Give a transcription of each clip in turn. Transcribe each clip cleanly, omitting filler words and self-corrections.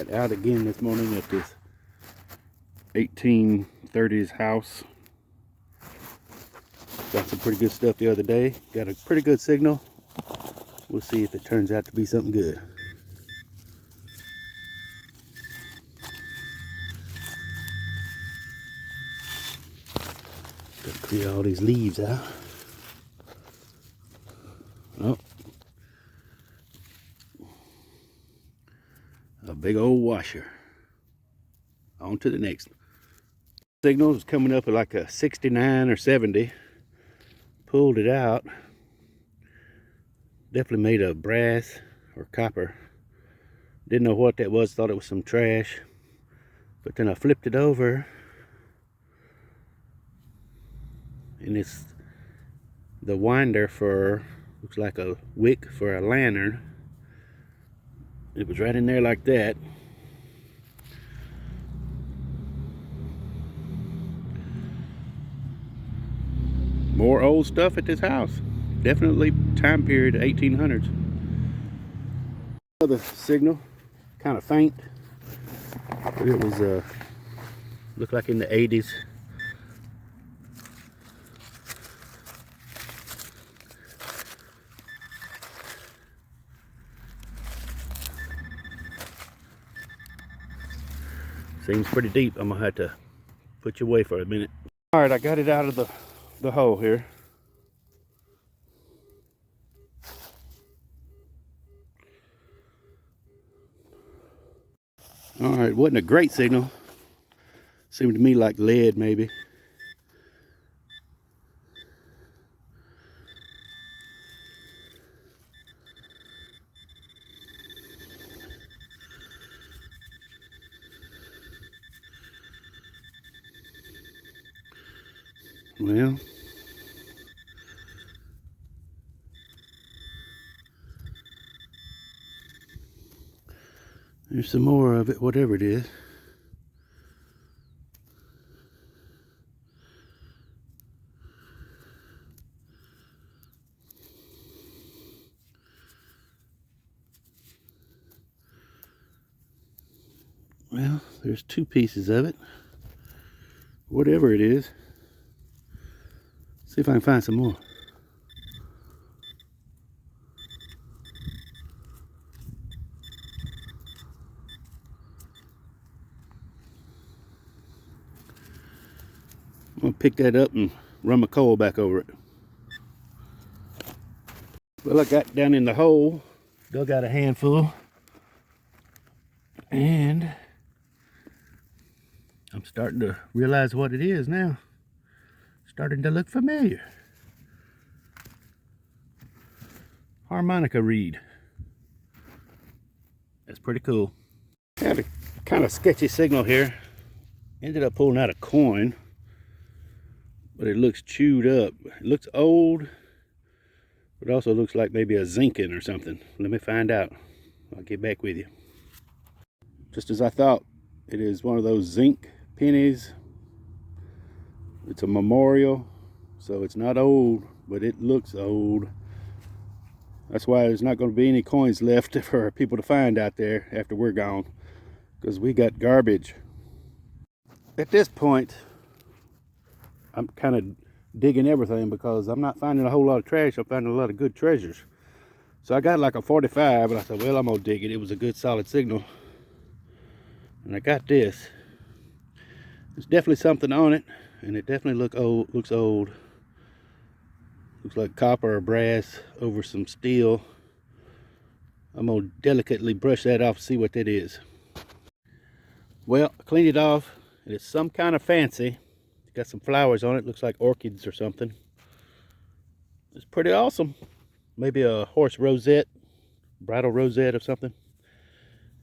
Alright, out again this morning at this 1830's house. Got some pretty good stuff the other day. Got a pretty good signal. We'll see if it turns out to be something good. Gotta clear all these leaves out. Oh. A big old washer. On to the next. Signal is coming up at like a 69 or 70. Pulled it out. Definitely made of brass or copper. Didn't know what that was, thought it was some trash. But then I flipped it over. And it's the winder for, looks like a wick for a lantern. It was right in there like that. More old stuff at this house. Definitely time period 1800s. Another signal, kind of faint. But it was looked like in the 80s. Seems pretty deep. I'm gonna have to put you away for a minute. All right, I got it out of the hole here. All right, wasn't a great signal. Seemed to me like lead maybe. Well, there's some more of it, whatever it is. Well, there's two pieces of it. Whatever it is. See if I can find some more. I'm gonna pick that up and run my coal back over it. Well, I got down in the hole, dug out a handful, and I'm starting to realize what it is now. Starting to look familiar. Harmonica reed. That's pretty cool. Had a kind of sketchy signal here. Ended up pulling out a coin, but it looks chewed up. It looks old, but it also looks like maybe a zinking or something. Let me find out. I'll get back with you. Just as I thought, it is one of those zinc pennies. It's a memorial, so it's not old, but it looks old. That's why there's not going to be any coins left for people to find out there after we're gone, because we got garbage. At this point, I'm kind of digging everything because I'm not finding a whole lot of trash. I'm finding a lot of good treasures. So I got like a 45, and I thought, well, I'm gonna dig it. It was a good solid signal. And I got this. There's definitely something on it, and it definitely looks old. Looks like copper or brass over some steel. I'm gonna delicately brush that off and see what that is. Well, I cleaned it off, and it's some kind of fancy. It's got some flowers on it, looks like orchids or something. It's pretty awesome. Maybe a horse rosette, bridal rosette or something.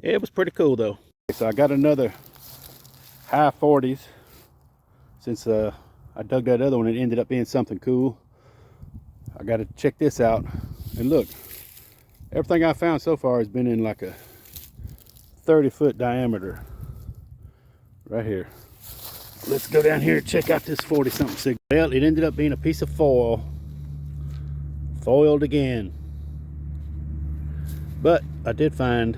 It was pretty cool though. So I got another high 40s. Since I dug that other one, it ended up being something cool. I got to check this out. And look, everything I found so far has been in like a 30-foot diameter. Right here. Let's go down here and check out this 40-something signal. Well, it ended up being a piece of foil. Foiled again. But I did find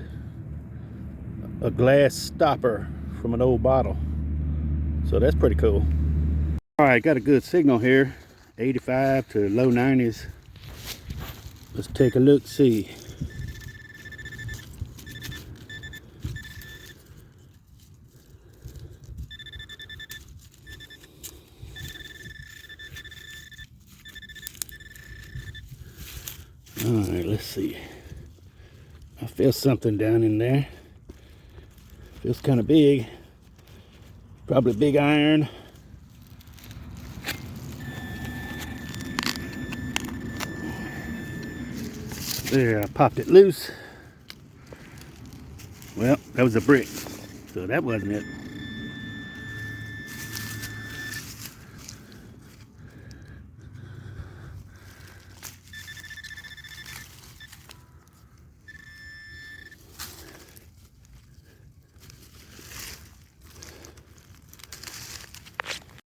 a glass stopper from an old bottle. So that's pretty cool. All right, got a good signal here, 85 to low 90s. Let's take a look, see. All right, let's see. I feel something down in there. Feels kind of big. Probably big iron. There, I popped it loose. Well, that was a brick, so that wasn't it.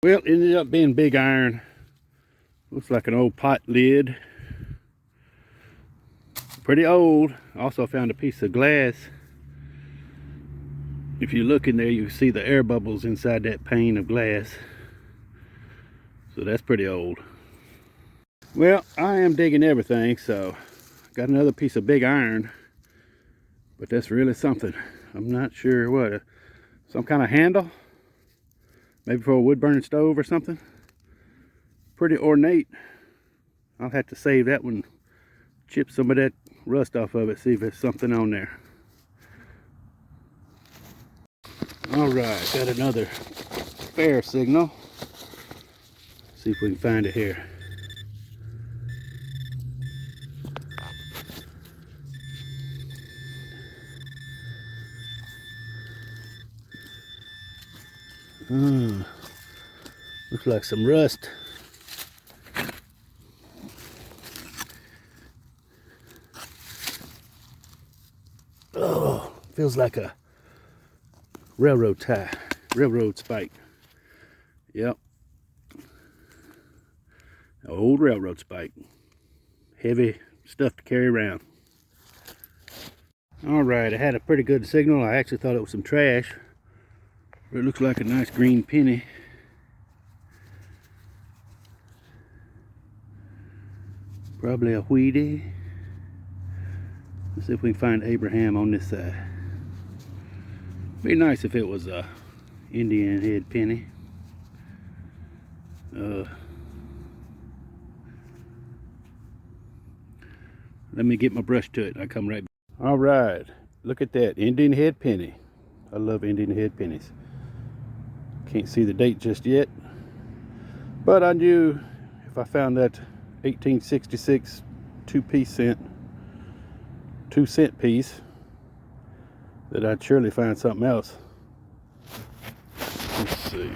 Well, it ended up being big iron. Looks like an old pot lid. Pretty old. Also found a piece of glass. If you look in there, you see the air bubbles inside that pane of glass. So that's pretty old. Well, I am digging everything, so got another piece of big iron. But that's really something. I'm not sure what. Some kind of handle? Maybe for a wood burning stove or something. Pretty ornate. I'll have to save that one. Chip some of that rust off of it. See if there's something on there. Alright, got another fair signal. See if we can find it here. Looks like some rust. Oh, feels like a railroad tie, railroad spike. Yep. Old railroad spike. Heavy stuff to carry around. Alright, I had a pretty good signal. I actually thought it was some trash. But it looks like a nice green penny. Probably a Wheatie. Let's see if we can find Abraham on this side. Be nice if it was a Indian head penny. Let me get my brush to it. I'll come right back. All right, look at that Indian head penny. I love Indian head pennies. Can't see the date just yet, but I knew if I found that 1866 2 cent piece that I'd surely find something else. Let's see.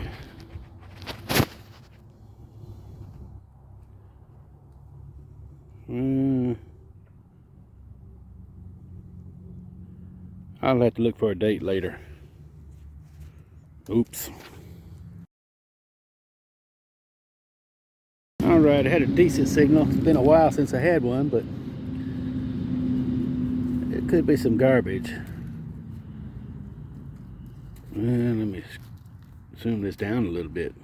I'll have to look for a date later. Oops. Alright, I had a decent signal. It's been a while since I had one, but it could be some garbage. And let me zoom this down a little bit.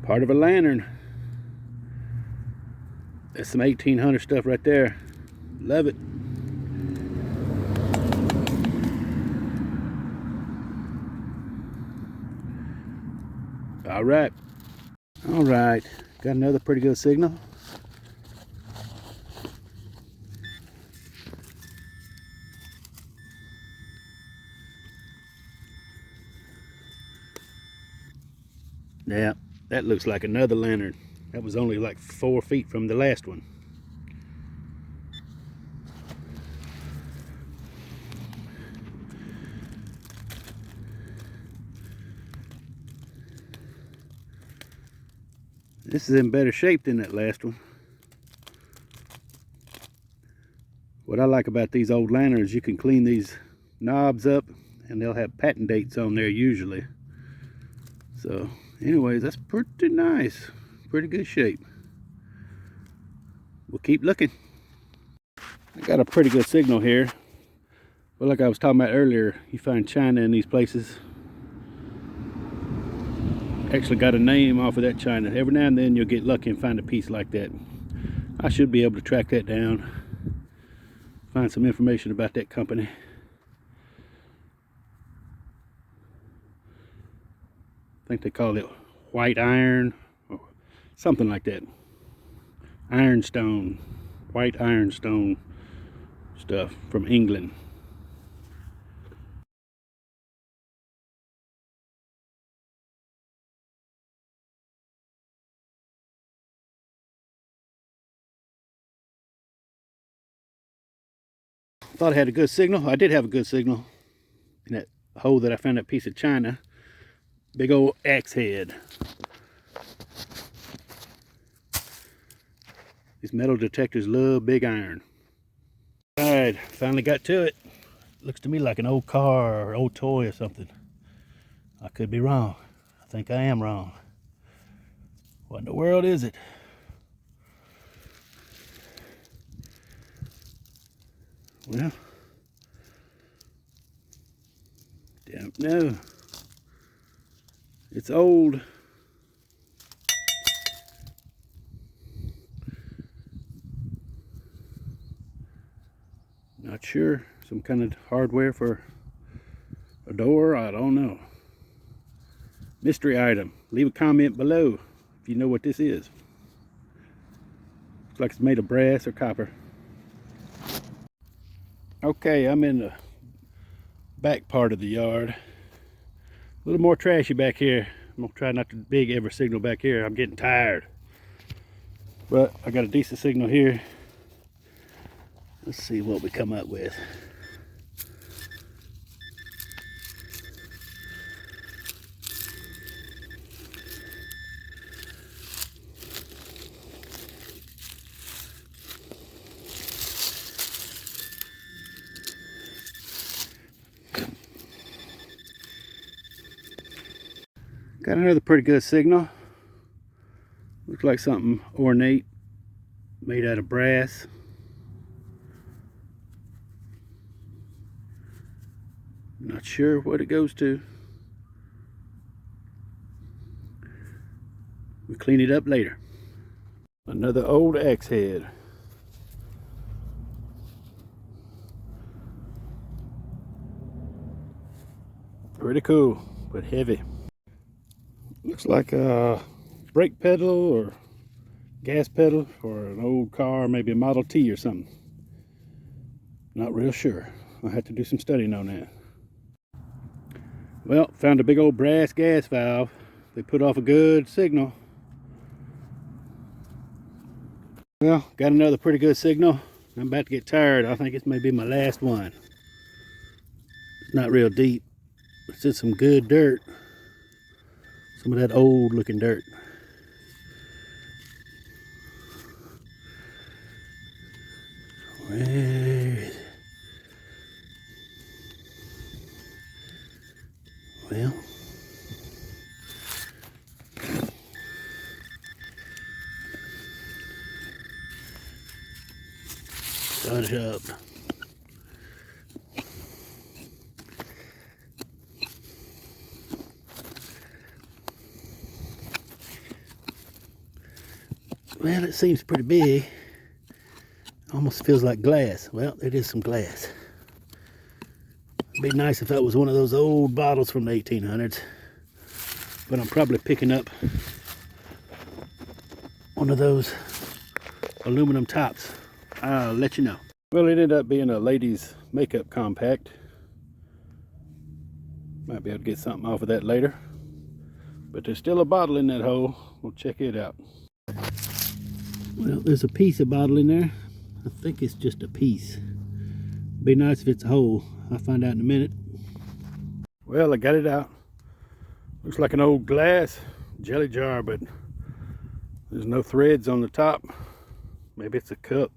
Part of a lantern. That's some 1800 stuff right there. Love it. All right. Got another pretty good signal. Yeah, that looks like another lantern. That was only like 4 feet from the last one. This is in better shape than that last one. What I like about these old lanterns, you can clean these knobs up, and they'll have patent dates on there usually. So anyways, that's pretty nice, pretty good shape. We'll keep looking. I got a pretty good signal here, but like I was talking about earlier, you find china in these places. Actually got a name off of that china. Every now and then you'll get lucky and find a piece like that. I should be able to track that down, find some information about that company. I think they call it white iron or something like that. Ironstone, white ironstone stuff from England. Thought I had a good signal. I did have a good signal in that hole that I found that piece of china. Big old axe head. These metal detectors love big iron. Alright, finally got to it. Looks to me like an old car or old toy or something. I could be wrong. I think I am wrong. What in the world is it? Well, don't know. It's old. Not sure. Some kind of hardware for a door. I don't know. Mystery item. Leave a comment below if you know what this is. Looks like it's made of brass or copper. Okay, I'm in the back part of the yard. A little more trashy back here. I'm gonna try not to dig every signal back here. I'm getting tired. But I got a decent signal here. Let's see what we come up with. Got another pretty good signal. Looks like something ornate, made out of brass. Not sure what it goes to. We'll clean it up later. Another old axe head. Pretty cool, but heavy. Looks like a brake pedal or gas pedal for an old car, maybe a Model T or something. Not real sure. I'll have to do some studying on that. Well, found a big old brass gas valve. They put off a good signal. Well, got another pretty good signal. I'm about to get tired. I think this may be my last one. It's not real deep. It's in some good dirt. Some of that old looking dirt. Where is it? Well, got it up. Well, it seems pretty big. Almost feels like glass. Well, it is some glass. It'd be nice if that was one of those old bottles from the 1800s. But I'm probably picking up one of those aluminum tops. I'll let you know. Well, it ended up being a lady's makeup compact. Might be able to get something off of that later. But there's still a bottle in that hole. We'll check it out. Well, there's a piece of bottle in there. I think it's just a piece. Be nice if it's a hole. I'll find out in a minute. Well, I got it out. Looks like an old glass jelly jar, but there's no threads on the top. Maybe it's a cup.